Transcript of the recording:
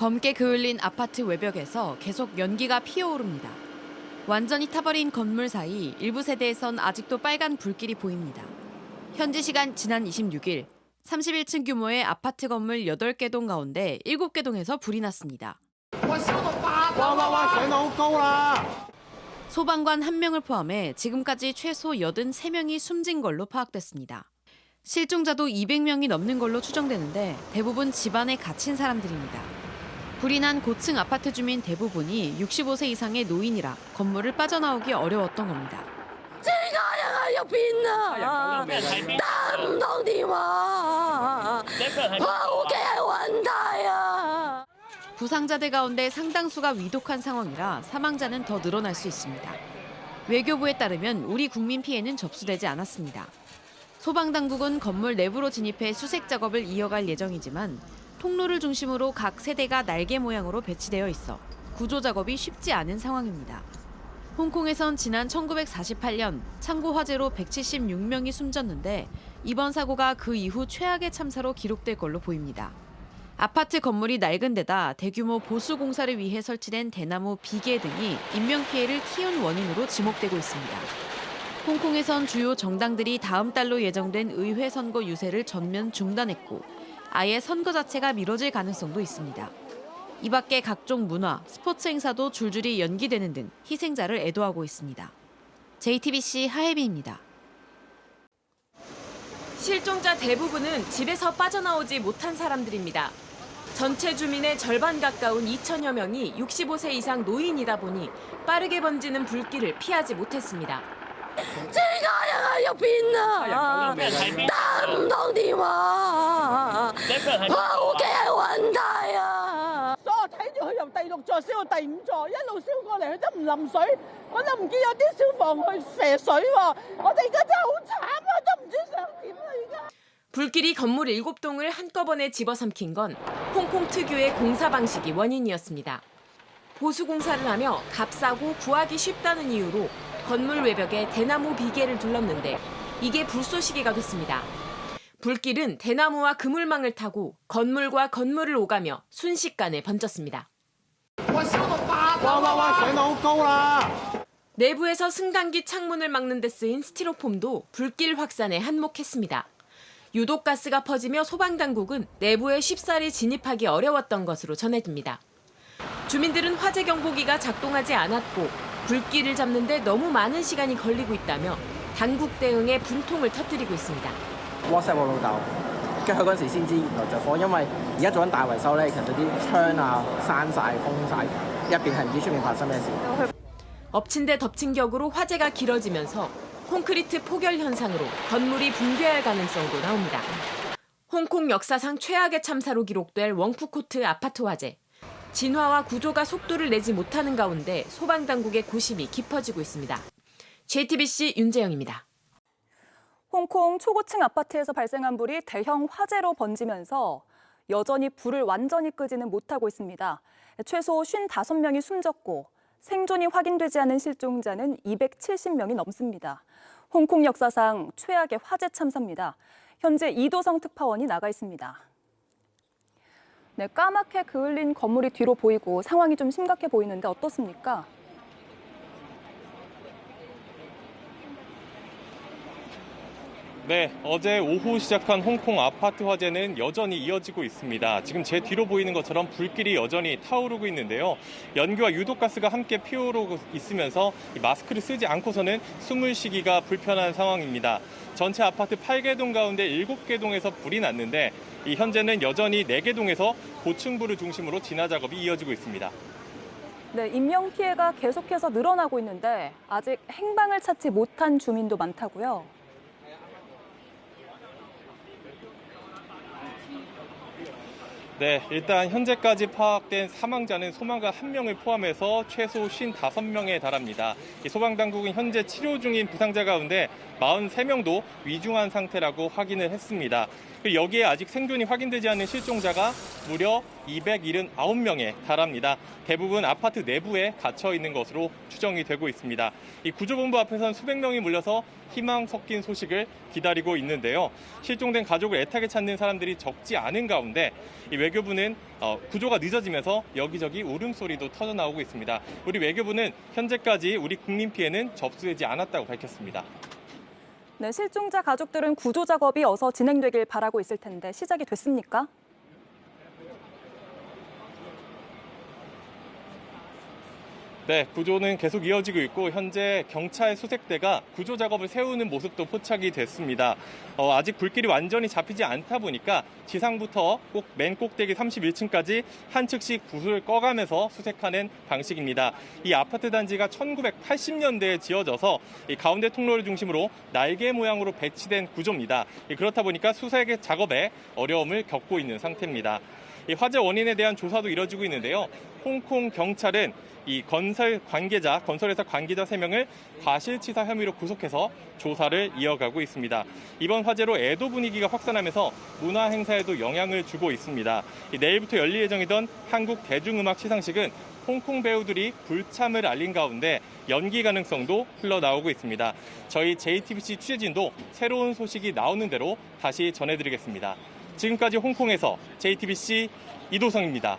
검게 그을린 아파트 외벽에서 계속 연기가 피어오릅니다. 완전히 타버린 건물 사이 일부 세대에선 아직도 빨간 불길이 보입니다. 현지 시간 지난 26일 31층 규모의 아파트 건물 8개 동 가운데 7개 동에서 불이 났습니다. 소방관 1명을 포함해 지금까지 최소 83명이 숨진 걸로 파악됐습니다. 실종자도 200명이 넘는 걸로 추정되는데 대부분 집안에 갇힌 사람들입니다. 불이 난 고층 아파트 주민 대부분이 65세 이상의 노인이라 건물을 빠져나오기 어려웠던 겁니다. 부상자들 가운데 상당수가 위독한 상황이라 사망자는 더 늘어날 수 있습니다. 외교부에 따르면 우리 국민 피해는 접수되지 않았습니다. 소방당국은 건물 내부로 진입해 수색 작업을 이어갈 예정이지만 통로를 중심으로 각 세대가 날개 모양으로 배치되어 있어 구조 작업이 쉽지 않은 상황입니다. 홍콩에선 지난 1948년 창고 화재로 176명이 숨졌는데 이번 사고가 그 이후 최악의 참사로 기록될 걸로 보입니다. 아파트 건물이 낡은 데다 대규모 보수 공사를 위해 설치된 대나무 비계 등이 인명피해를 키운 원인으로 지목되고 있습니다. 홍콩에선 주요 정당들이 다음 달로 예정된 의회 선거 유세를 전면 중단했고 아예 선거 자체가 미뤄질 가능성도 있습니다. 이 밖에 각종 문화, 스포츠 행사도 줄줄이 연기되는 등 희생자를 애도하고 있습니다. JTBC 하혜빈입니다. 실종자 대부분은 집에서 빠져나오지 못한 사람들입니다. 전체 주민의 절반 가까운 2천여 명이 65세 이상 노인이다 보니 빠르게 번지는 불길을 피하지 못했습니다. 불길이 건물 7동을 한꺼번에 집어삼킨 건 홍콩 특유의 공사 방식이 원인이었습니다. 보수 공사를 하며 값싸고 구하기 쉽다는 이유로 건물 외벽에 대나무 비계를 둘렀는데 이게 불쏘시개가 됐습니다. 불길은 대나무와 그물망을 타고 건물과 건물을 오가며 순식간에 번졌습니다. 내부에서 승강기 창문을 막는 데 쓰인 스티로폼도 불길 확산에 한몫했습니다. 유독가스가 퍼지며 소방당국은 내부에 쉽사리 진입하기 어려웠던 것으로 전해집니다. 주민들은 화재 경보기가 작동하지 않았고 불길을 잡는 데 너무 많은 시간이 걸리고 있다며 당국 대응에 분통을 터뜨리고 있습니다. WhatsApp 我老豆，跟佢嗰陣時先知原來着火，因為而家做緊大維修咧，其實啲窗啊閂晒、封晒，入邊係唔知出面發生咩事。 엎친 데 덮친 격으로 화재가 길어지면서 콘크리트 포결 현상으로 건물이 붕괴할 가능성도 나옵니다. 홍콩 역사상 최악의 참사로 기록될 웡푸코트 아파트 화재. 진화와 구조가 속도를 내지 못하는 가운데 소방당국의 고심이 깊어지고 있습니다. JTBC 윤재영입니다. 홍콩 초고층 아파트에서 발생한 불이 대형 화재로 번지면서 여전히 불을 완전히 끄지는 못하고 있습니다. 최소 55명이 숨졌고 생존이 확인되지 않은 실종자는 270명이 넘습니다. 홍콩 역사상 최악의 화재 참사입니다. 현재 이도성 특파원이 나가 있습니다. 네, 까맣게 그을린 건물이 뒤로 보이고 상황이 좀 심각해 보이는데 어떻습니까? 네, 어제 오후 시작한 홍콩 아파트 화재는 여전히 이어지고 있습니다. 지금 제 뒤로 보이는 것처럼 불길이 여전히 타오르고 있는데요. 연기와 유독가스가 함께 피어오르고 있으면서 마스크를 쓰지 않고서는 숨을 쉬기가 불편한 상황입니다. 전체 아파트 8개 동 가운데 7개 동에서 불이 났는데 현재는 여전히 4개 동에서 고층부를 중심으로 진화 작업이 이어지고 있습니다. 네, 인명피해가 계속해서 늘어나고 있는데 아직 행방을 찾지 못한 주민도 많다고요. 네, 일단 현재까지 파악된 사망자는 소방관 1명을 포함해서 최소 55명에 달합니다. 소방당국은 현재 치료 중인 부상자 가운데 43명도 위중한 상태라고 확인을 했습니다. 여기에 아직 생존이 확인되지 않은 실종자가 무려 279명에 달합니다. 대부분 아파트 내부에 갇혀 있는 것으로 추정이 되고 있습니다. 이 구조본부 앞에선 수백 명이 몰려서 희망 섞인 소식을 기다리고 있는데요. 실종된 가족을 애타게 찾는 사람들이 적지 않은 가운데 이 외교부는 구조가 늦어지면서 여기저기 울음소리도 터져나오고 있습니다. 우리 외교부는 현재까지 우리 국민 피해는 접수되지 않았다고 밝혔습니다. 네, 실종자 가족들은 구조 작업이 어서 진행되길 바라고 있을 텐데 시작이 됐습니까? 네, 구조는 계속 이어지고 있고 현재 경찰 수색대가 구조 작업을 세우는 모습도 포착이 됐습니다. 아직 불길이 완전히 잡히지 않다 보니까 지상부터 꼭 맨 꼭대기 31층까지 한 층씩 불을 꺼가면서 수색하는 방식입니다. 이 아파트 단지가 1980년대에 지어져서 이 가운데 통로를 중심으로 날개 모양으로 배치된 구조입니다. 그렇다 보니까 수색 작업에 어려움을 겪고 있는 상태입니다. 이 화재 원인에 대한 조사도 이뤄지고 있는데요. 홍콩 경찰은 이 건설회사 관계자 3명을 과실치사 혐의로 구속해서 조사를 이어가고 있습니다. 이번 화재로 애도 분위기가 확산하면서 문화 행사에도 영향을 주고 있습니다. 내일부터 열릴 예정이던 한국 대중음악 시상식은 홍콩 배우들이 불참을 알린 가운데 연기 가능성도 흘러나오고 있습니다. 저희 JTBC 취재진도 새로운 소식이 나오는 대로 다시 전해드리겠습니다. 지금까지 홍콩에서 JTBC 이도성입니다.